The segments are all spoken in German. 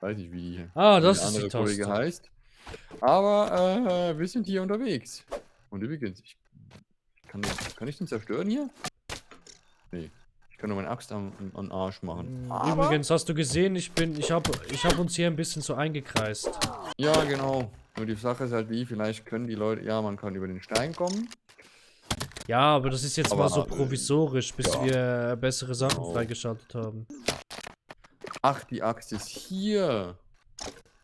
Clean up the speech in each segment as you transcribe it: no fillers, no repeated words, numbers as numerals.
Weiß nicht, wie Ah, der das ist die andere Kollege Taste. heißt. Aber wir sind hier unterwegs. Und übrigens, kann ich den zerstören hier? Nee. Ich kann nur meine Axt an den Arsch machen. Aber, Übrigens, hast du gesehen, ich hab uns hier ein bisschen so eingekreist. ja, genau. Nur die Sache ist halt die, vielleicht können die Leute, ja, man kann über den Stein kommen. Ja, aber das ist jetzt mal so Aber, provisorisch, bis ja, wir bessere Sachen genau. freigeschaltet haben. Ach, die Axt ist hier.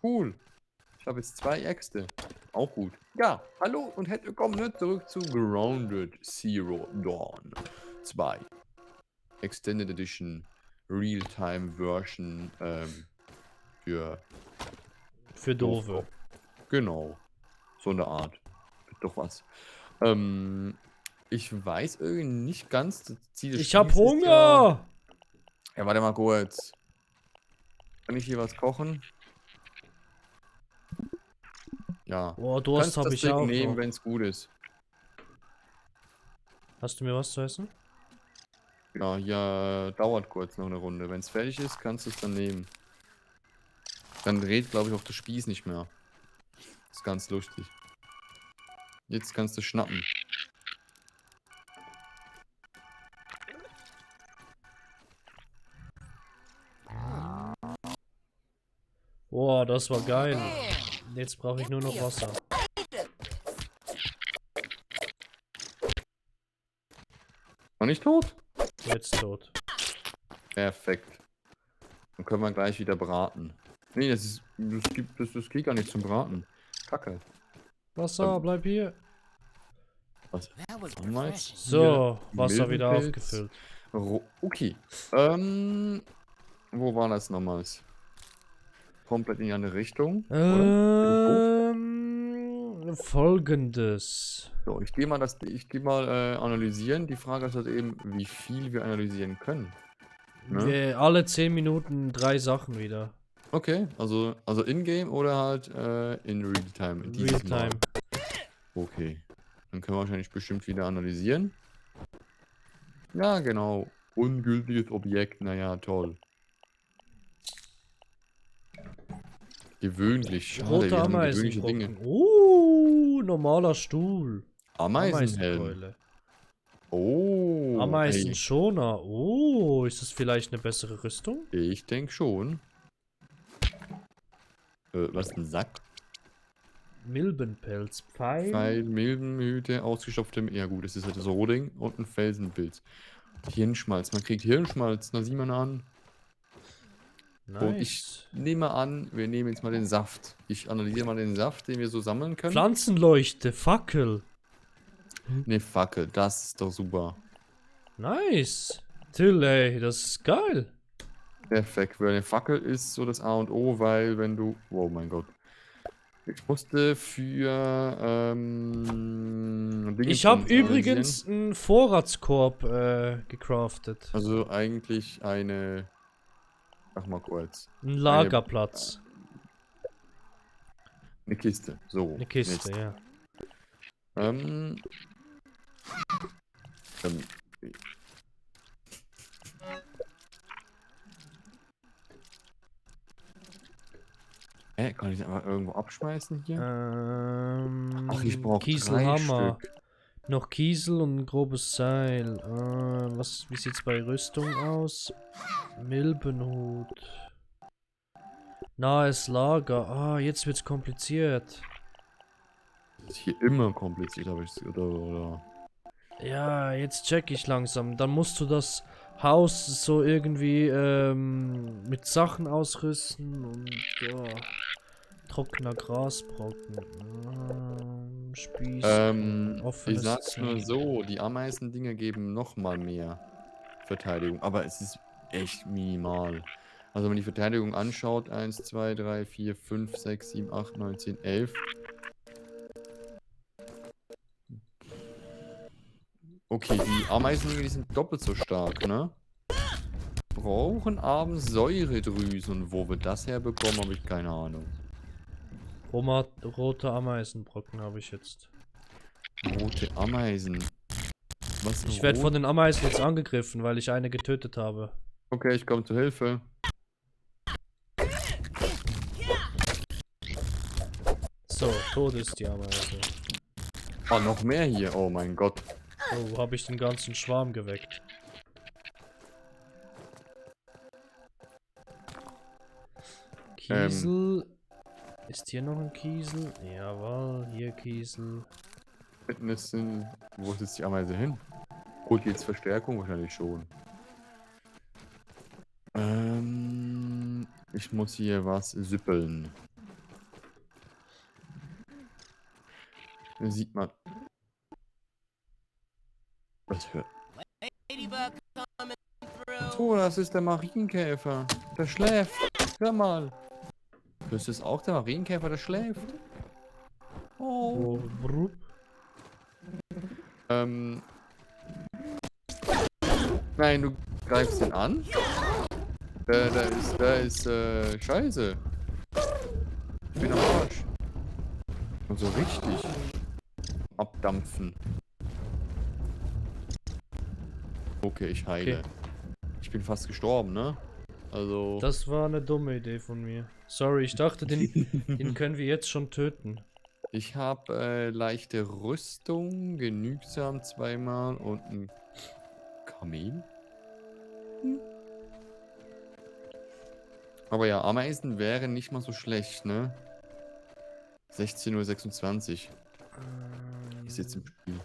Cool. Ich habe jetzt 2 Äxte. Auch gut. Ja, hallo und herzlich willkommen zurück zu Grounded Zero Dawn 2. Extended Edition Real-Time Version für Für Doofe. Genau. So eine Art. Doch was. Ich weiß irgendwie nicht ganz, das Ziel des Ich hab Spiels ist ja. Hunger! Ja, warte mal kurz. Kann ich hier was kochen? Ja. Boah, Du Durst kannst habe das ich Ding auch nehmen, noch. wenn es gut ist. Hast du mir was zu essen? Ja, hier dauert kurz noch eine Runde. Wenn es fertig ist, kannst du es dann nehmen. Dann dreht, glaube ich, auch das Spieß nicht mehr. Ist ganz lustig. Jetzt kannst du schnappen. Boah, das war geil. Jetzt brauche ich nur noch Wasser. Noch nicht tot? Jetzt tot. Perfekt. Dann können wir gleich wieder braten. Nee, das geht gar nicht zum Braten. Kacke. Wasser, bleib hier. Was haben wir jetzt? So, Hier Wasser wieder Milbenpilz. aufgefüllt. Okay. Wo war das nochmals? Komplett in die andere Richtung, oder? Folgendes. So, ich gehe mal analysieren. Die Frage ist halt eben, wie viel wir analysieren können. Ne? Wir alle 10 Minuten 3 Sachen wieder. Okay, also in-game oder halt in Realtime. Realtime. Okay. Dann können wir wahrscheinlich bestimmt wieder analysieren. Ja, genau. Ungültiges Objekt, naja, toll. Gewöhnlich, schade, Rote wir haben gewöhnliche Ameisenbrocken. Dinge. Normaler Stuhl. Ameisenhelm. Ameisenkeule. Oh, ey, Ameisenschoner. Ist das vielleicht eine bessere Rüstung? ich denke schon. Was ist ein Sack? Milbenpelz. Pfeil, Milbenhüte, ausgestopfte. Ja gut, das ist halt so Roding und ein Felsenpilz. Hirnschmalz. Man kriegt Hirnschmalz. Na, sieh mal an. Und ich Nice. nehme an, wir nehmen jetzt mal den Saft. Ich analysiere mal den Saft, den wir so sammeln können. Pflanzenleuchte. Fackel. Ne, Fackel. Das ist doch super. Nice. Till, ey, das ist geil. Perfekt. Weil eine Fackel ist so das A und O, weil wenn du... Oh mein Gott. Ich musste für Dinge Ich habe analysieren. übrigens einen Vorratskorb gecraftet. Also eigentlich eine... Sag mal kurz. Ein Lagerplatz. Eine Kiste. So. Eine Kiste, Mist. ja. Kann ich einfach irgendwo abschmeißen hier? Ach, ich Ach, brauche 3 Kieselhammer. Stück. Noch Kiesel und ein grobes Seil. Wie sieht's bei Rüstung aus? Milbenhut. Nahes Lager. Ah, jetzt wird's kompliziert. Das ist hier immer kompliziert, habe ich oder. Ja, jetzt check ich langsam. Dann musst du das Haus so irgendwie mit Sachen ausrüsten und ja, trockener Grasbrocken. Spieß. Ich Offenes sag's nur Ziel. so, die Ameisendinger geben nochmal mehr Verteidigung, aber es ist echt minimal. Also wenn man die Verteidigung anschaut, 1, 2, 3, 4, 5, 6, 7, 8, 9, 10, 11. Okay, die Ameisendinger, die sind doppelt so stark, ne? Brauchen abends Säuredrüsen und wo wir das herbekommen, habe ich keine Ahnung. Rote Ameisenbrocken habe ich jetzt. Rote Ameisen. Was Ich werde von den Ameisen jetzt angegriffen, weil ich eine getötet habe. Okay, ich komme zur Hilfe. So, tot ist die Ameise. Oh, noch mehr hier. Oh mein Gott. Oh, wo habe ich den ganzen Schwarm geweckt? Kiesel. Ist hier noch ein Kiesel? Jawohl, hier Kiesel. Fitnessen. Wo ist jetzt die Ameise hin? Holt die jetzt Verstärkung? Wahrscheinlich schon. Ich muss hier was süppeln. Da sieht man. Was für. So, das ist der Marienkäfer. Der schläft. Hör mal. Das ist auch der Marienkäfer, der schläft. Oh. Brup. Nein, du greifst ihn an. Da ist Scheiße. Ich bin am Arsch. Und so richtig. Abdampfen. Okay, ich heile. Okay. Ich bin fast gestorben, ne? Also. Das war eine dumme Idee von mir. Sorry, ich dachte, den können wir jetzt schon töten. Ich habe leichte Rüstung, genügsam zweimal und ein Kamel. Aber ja, Ameisen wären nicht mal so schlecht, ne? 16:26 Uhr ist jetzt im Spiel.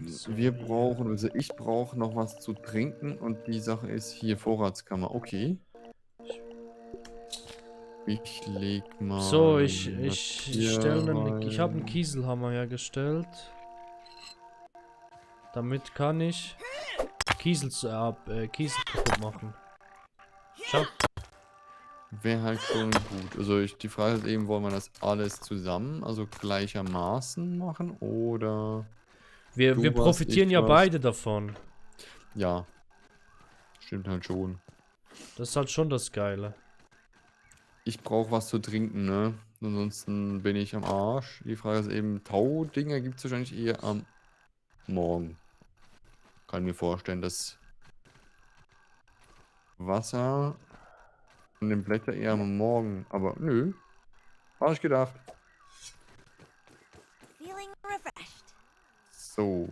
So, Wir brauchen, also ich brauche noch was zu trinken und die Sache ist hier Vorratskammer. Okay. Ich leg mal. So, ich hier stelle rein. ich habe einen Kieselhammer hergestellt. Damit kann ich Kiesel kaputt machen. Schau. Wäre halt schon gut. Also die Frage ist eben, wollen wir das alles zusammen, also gleichermaßen machen oder Wir du was, profitieren ich ja was? beide davon. Ja, stimmt halt schon. Das ist halt schon das Geile. Ich brauche was zu trinken, ne? Ansonsten bin ich am Arsch. Die Frage ist eben, Taudinger gibt es wahrscheinlich eher am Morgen. Kann mir vorstellen, dass Wasser und den Blätter eher am Morgen. Aber nö. Habe ich gedacht. So.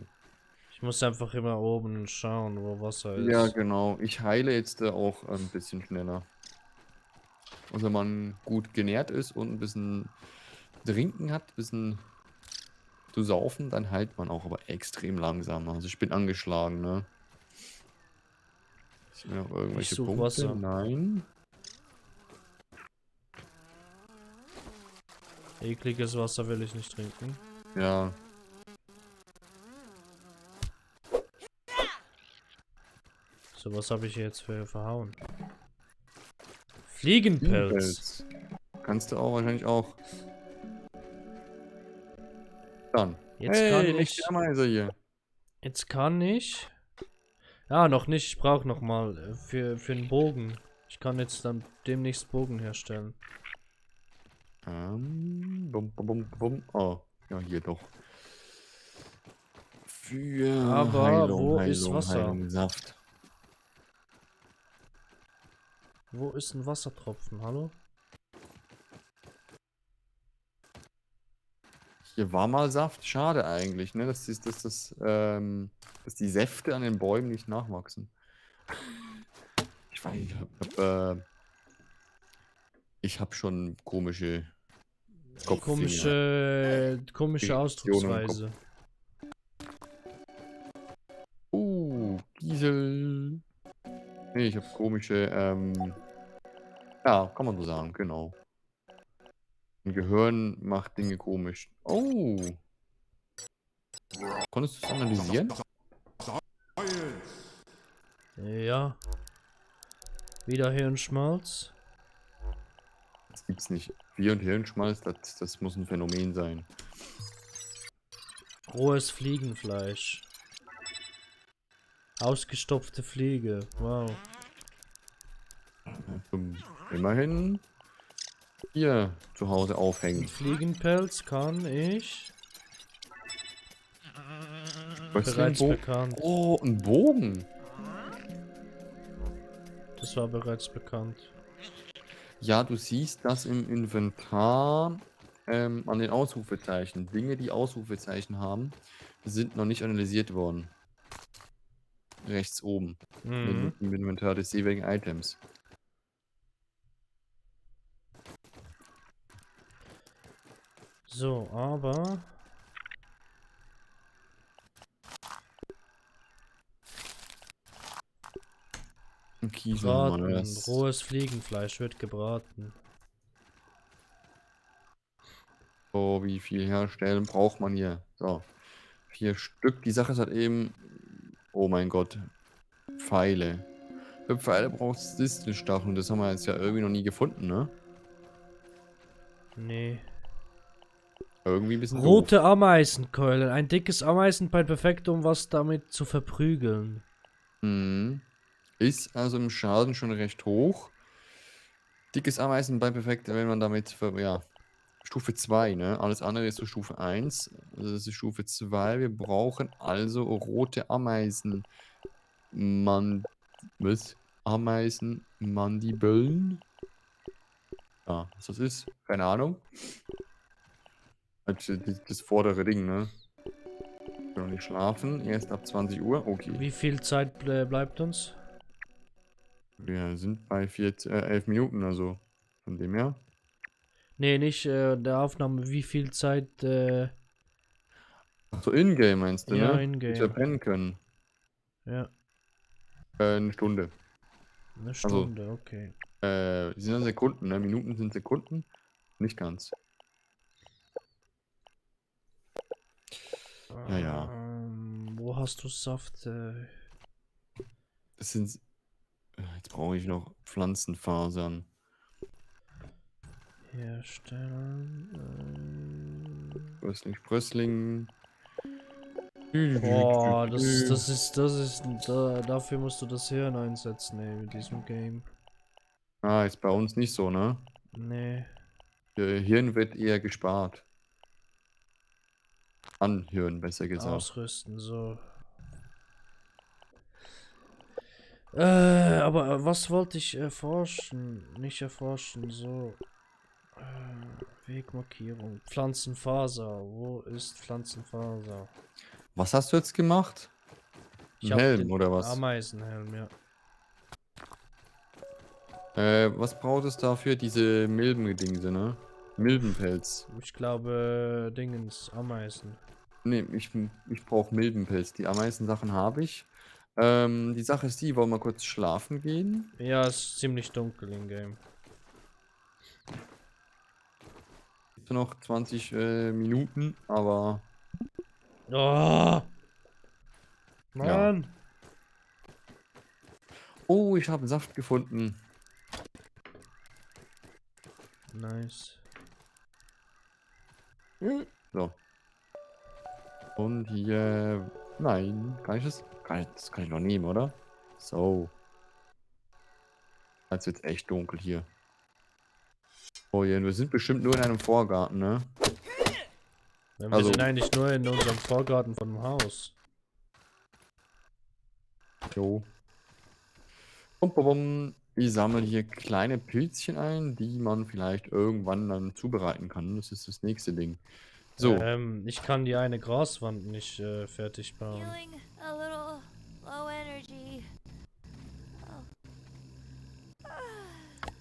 Ich muss einfach immer oben schauen, wo Wasser ist. Ja, genau. Ich heile jetzt auch ein bisschen schneller. Und wenn man gut genährt ist und ein bisschen trinken hat, ein bisschen zu saufen, dann heilt man auch, aber extrem langsam. Also ich bin angeschlagen, ne? Sind noch irgendwelche such Punkte? Wasser. Nein. Ekliges Wasser will ich nicht trinken. Ja. So, was habe ich hier jetzt für verhauen? Fliegenpelz. Kannst du auch wahrscheinlich auch. Dann. Jetzt Hey, kann nicht die Ameise hier. Jetzt kann ich. Ja, noch nicht. Ich brauche noch mal für einen Bogen. Ich kann jetzt dann demnächst Bogen herstellen. Bum, bum, bum, bum. Oh, ja, hier doch. Für Aber Heilung, wo Heilung, ist Wasser? Heilung, Saft. Wo ist ein Wassertropfen? Hallo? Hier war mal Saft. Schade eigentlich, ne? Dass die Säfte an den Bäumen nicht nachwachsen. Ich weiß, ich hab schon komische Komische Irritationen im Ausdrucksweise. Diesel. Nee, ich hab komische, ja, kann man so sagen, genau. Ein Gehirn macht Dinge komisch. Oh. Konntest du es analysieren? Ja. Wieder Hirnschmalz. Das gibt's nicht. Bier und Hirnschmalz, das muss ein Phänomen sein. Rohes Fliegenfleisch. Ausgestopfte Fliege. Wow. Immerhin hier zu Hause aufhängen. Fliegenpelz kann ich. Was für ein Bereits Bogen? bekannt. Oh, ein Bogen. Das war bereits bekannt. Ja, du siehst das im Inventar an den Ausrufezeichen. Dinge, die Ausrufezeichen haben, sind noch nicht analysiert worden. Rechts oben. Mhm. Im Inventar des jeweiligen Items. So, aber Kiesel haben wir braten. das. Rohes Fliegenfleisch wird gebraten. So, wie viel herstellen braucht man hier? So, 4 Stück. Die Sache ist halt eben, oh mein Gott, Pfeile. Für Pfeile brauchst du Distelstacheln. Das haben wir jetzt ja irgendwie noch nie gefunden, ne? Nee. Irgendwie ein bisschen doof. Rote Ameisenkeulen. Ein dickes Ameisenbein perfekt, um was damit zu verprügeln. Mhm. Ist also im Schaden schon recht hoch. Dickes Ameisenbein perfekt, wenn man damit, ja, Stufe 2, ne? Alles andere ist so Stufe 1. Also das ist Stufe 2. Wir brauchen also rote Ameisen. Was? Ameisenmandibeln? Ja, was das ist? Keine Ahnung. Also das vordere Ding, ne? Ich will noch nicht schlafen. Erst ab 20 Uhr. Okay. Wie viel Zeit bleibt uns? Wir sind bei 11 Minuten, also von dem her. Nee, nicht der Aufnahme. Wie viel Zeit, Ach so, Ingame meinst du, ja, ne? Bis wir in-game. pennen können. Ja, 1 Stunde. eine Also, Stunde, okay. die sind dann Sekunden, ne? Minuten sind Sekunden. Nicht ganz. Ja, ja. Wo hast du Saft? Das sind. Jetzt brauche ich noch Pflanzenfasern. Herstellen. Sprössling. Boah, dafür musst du das Hirn einsetzen, ey, mit diesem Game. Ah, ist bei uns nicht so, ne? Nee. Hirn wird eher gespart. An Hirn, besser gesagt. Ausrüsten, so. Aber was wollte ich erforschen? Nicht erforschen, so. Wegmarkierung. Pflanzenfaser. Wo ist Pflanzenfaser? Was hast du jetzt gemacht? Ich Ein hab Helm den oder was? Ameisenhelm, ja. Was braucht es dafür? Diese Milbengedingse, ne? Milbenpelz. Ich glaube, Dingens, Ameisen. Ne, ich brauche Milbenpelz. Die Ameisensachen habe ich. Die Sache ist die, wollen wir kurz schlafen gehen? Ja, es ist ziemlich dunkel im Game. Noch 20 Minuten, aber Oh, ja. Mann! Oh, ich habe Saft gefunden. Nice. So. Und hier. Nein, kann ich das? Das kann ich noch nehmen, oder? So. Jetzt wird echt dunkel hier. Oh je, wir sind bestimmt nur in einem Vorgarten, ne? Wir Also, sind eigentlich nur in unserem Vorgarten von dem Haus. jo. Bum, bum, bum. Ich sammle hier kleine Pilzchen ein, die man vielleicht irgendwann dann zubereiten kann. Das ist das nächste Ding. So, Ich kann die eine Graswand nicht fertig bauen. Feeling a little low energy. Oh.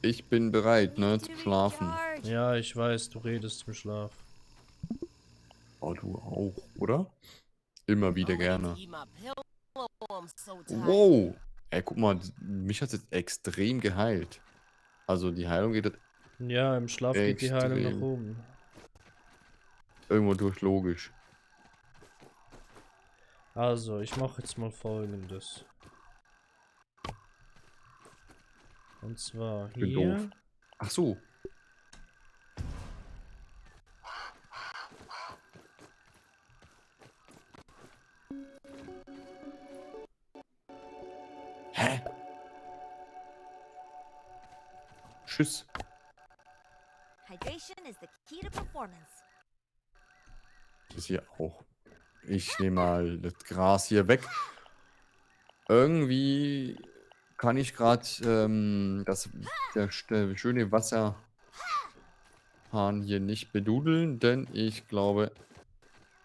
ich bin bereit, ne, Need zu to schlafen. recharge. Ja, ich weiß, du redest im Schlaf. Oh, du auch, oder? Immer wieder Only gerne. to eat my pillow, I'm so tired. Wow. Ey, guck mal, mich hat es jetzt extrem geheilt. Also die Heilung geht Ja, im Schlaf geht die Heilung nach extrem. oben. Irgendwo durch logisch. Also, ich mache jetzt mal Folgendes. Und zwar Ich bin hier. doof. Ach so. Hä? Tschüss. Hydration is the key to performance. Das ist hier auch. Ich nehme mal das Gras hier weg. Irgendwie kann ich gerade der schöne Wasserhahn hier nicht bedudeln, denn ich glaube...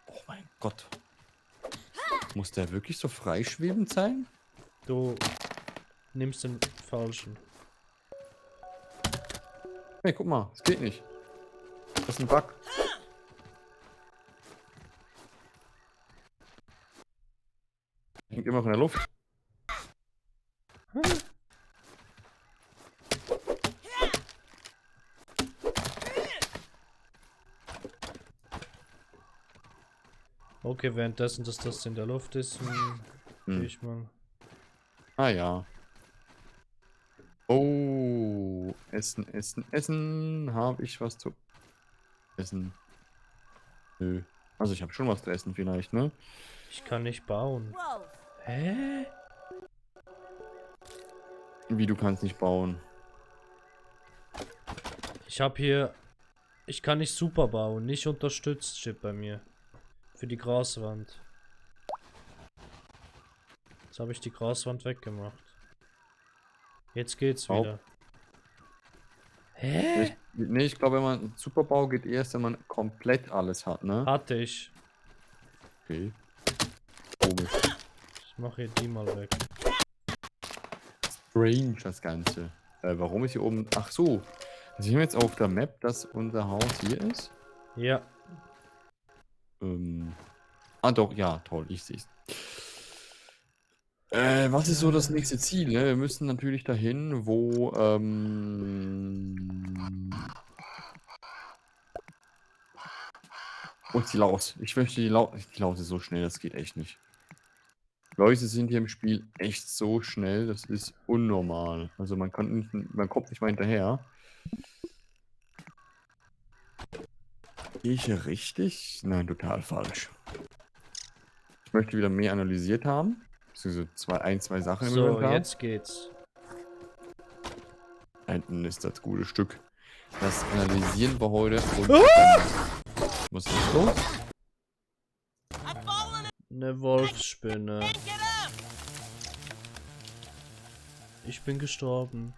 Oh mein Gott. Muss der wirklich so freischwebend sein? Du nimmst den falschen. Hey, guck mal, es geht nicht. Das ist ein Bug. Hängt immer noch in der Luft. Okay, währenddessen, dass das in der Luft ist, Hm. gehe ich mal. Ah ja. Oh, Essen, Essen, Essen. Habe ich was zu essen? Nö. Also ich habe schon was zu essen vielleicht, ne? Ich kann nicht bauen. Growth. Hä? Wie, du kannst nicht bauen. Ich habe hier... Ich kann nicht super bauen. Nicht unterstützt steht bei mir. Für die Graswand. Jetzt habe ich die Graswand weggemacht. Jetzt geht's Au. wieder. Hä? Nee, ich glaube, wenn man Superbau geht erst, wenn man komplett alles hat, ne? Hatte ich. Okay. Komisch. Ich mache hier die mal weg. Strange, das Ganze. Warum ist hier oben... Ach so. Sehen wir jetzt auf der Map, dass unser Haus hier ist? Ja. Ah doch, ja, toll, ich sehe es. Was ist so das nächste Ziel? Ne? Wir müssen natürlich dahin, wo... Wo ist die Laus? Ich möchte die Laus... Die Laus ist so schnell, das geht echt nicht. Läuse sind hier im Spiel echt so schnell, das ist unnormal. Also man kommt nicht mal hinterher. Gehe ich hier richtig? Nein, total falsch. Ich möchte wieder mehr analysiert haben. Beziehungsweise zwei Sachen im So, Inventar. jetzt geht's. Da hinten ist das gute Stück. Das analysieren wir heute. Und was ist los? I've fallen Eine Wolfsspinne. and get up! Ich bin gestorben.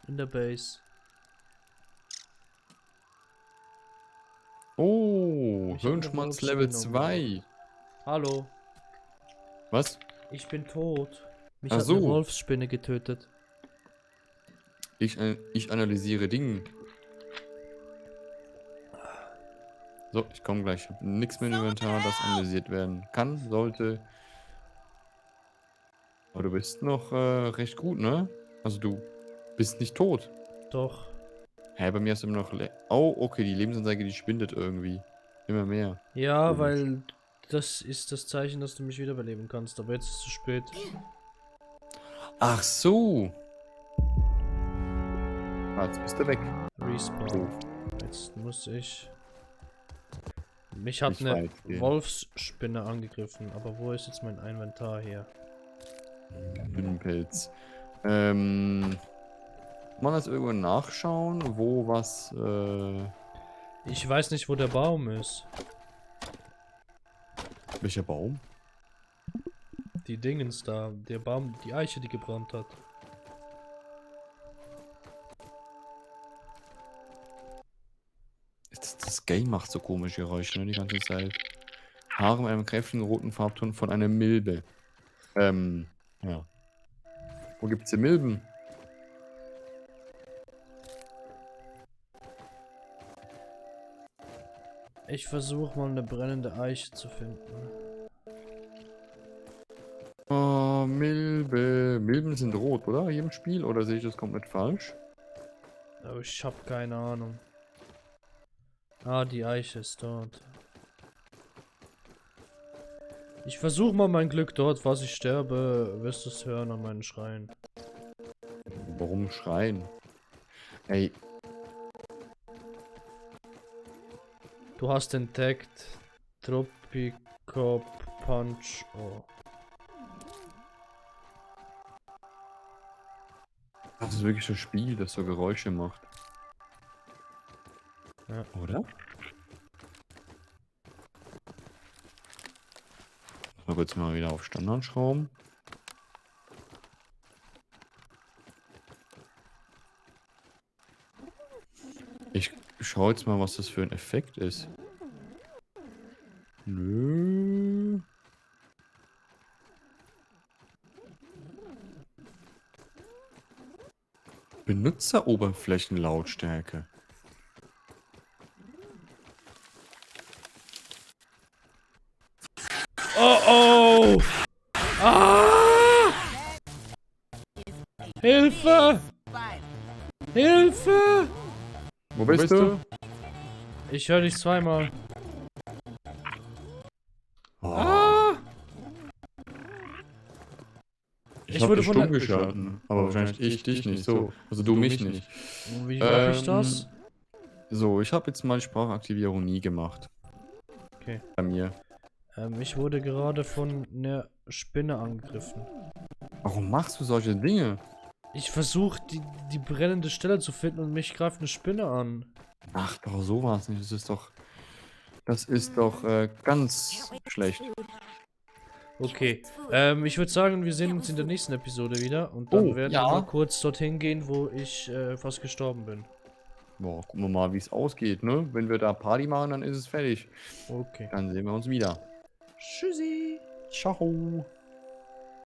In der Base. Oh, Ich hab eine Hirnschmatz Level Wolfsspinne 2. Hallo. Was? Ich bin tot. Mich Ach hat eine so. Wolfsspinne getötet. Ich analysiere Dinge. So, ich komme gleich. Ich habe nichts mehr im Inventar, das analysiert werden kann, sollte. Aber du bist noch recht gut, ne? Also du bist nicht tot. Doch. Hä, bei mir hast du immer noch... Oh, okay, die Lebensanzeige, die schwindet irgendwie. Immer mehr. Ja, Komisch. weil das ist das Zeichen, dass du mich wiederbeleben kannst. Aber jetzt ist es zu spät. Ach so. Ah, jetzt bist du weg. Respawn. Jetzt muss ich... Mich hat Nicht eine weit gehen. Wolfsspinne angegriffen. Aber wo ist jetzt mein Inventar hier? Spinnenpilz. Kann man das irgendwo nachschauen, wo was... Ich weiß nicht, wo der Baum ist. Welcher Baum? Die Dingens da. Der Baum, die Eiche, die gebrannt hat. Das Game macht so komische Geräusche, ne, die ganze Zeit. Haare mit einem kräftigen roten Farbton von einer Milbe. Ja. Wo gibt's hier Milben? Ich versuche mal eine brennende Eiche zu finden. Oh, Milbe. Milben sind rot, oder? Hier im Spiel? Oder sehe ich das komplett falsch? Aber ich habe keine Ahnung. Ah, die Eiche ist dort. Ich versuche mal mein Glück dort, falls ich sterbe, wirst du es hören an meinen Schreien. Warum schreien? Ey, Du hast entdeckt Tropicop Punch. Oh. das ist wirklich so ein Spiel, das so Geräusche macht. Ja. Oder? Mal kurz mal wieder auf Standard schrauben. Ich schau jetzt mal, was das für ein Effekt ist. Nö. Benutzeroberflächenlautstärke. Oh oh! Ah! Hilfe! Hilfe! Wo bist du? Ich höre dich zweimal. Oh, Ah! ich ich hab wurde dich von der- stumm geschalten. Aber wahrscheinlich ich dich nicht. So. Also du mich nicht. Wie mache ich das? So, ich habe jetzt mal Sprachaktivierung nie gemacht. Okay. Bei mir. Ich wurde gerade von einer Spinne angegriffen. Warum machst du solche Dinge? Ich versuche die brennende Stelle zu finden und mich greift eine Spinne an. Ach doch, sowas nicht. Das ist doch ganz schlecht. Okay. Ich würde sagen, wir sehen uns in der nächsten Episode wieder. Und dann Oh, werden ja. wir mal kurz dorthin gehen, wo ich fast gestorben bin. Boah, gucken wir mal, wie es ausgeht, ne? Wenn wir da Party machen, dann ist es fertig. Okay. Dann sehen wir uns wieder. Tschüssi. Ciao.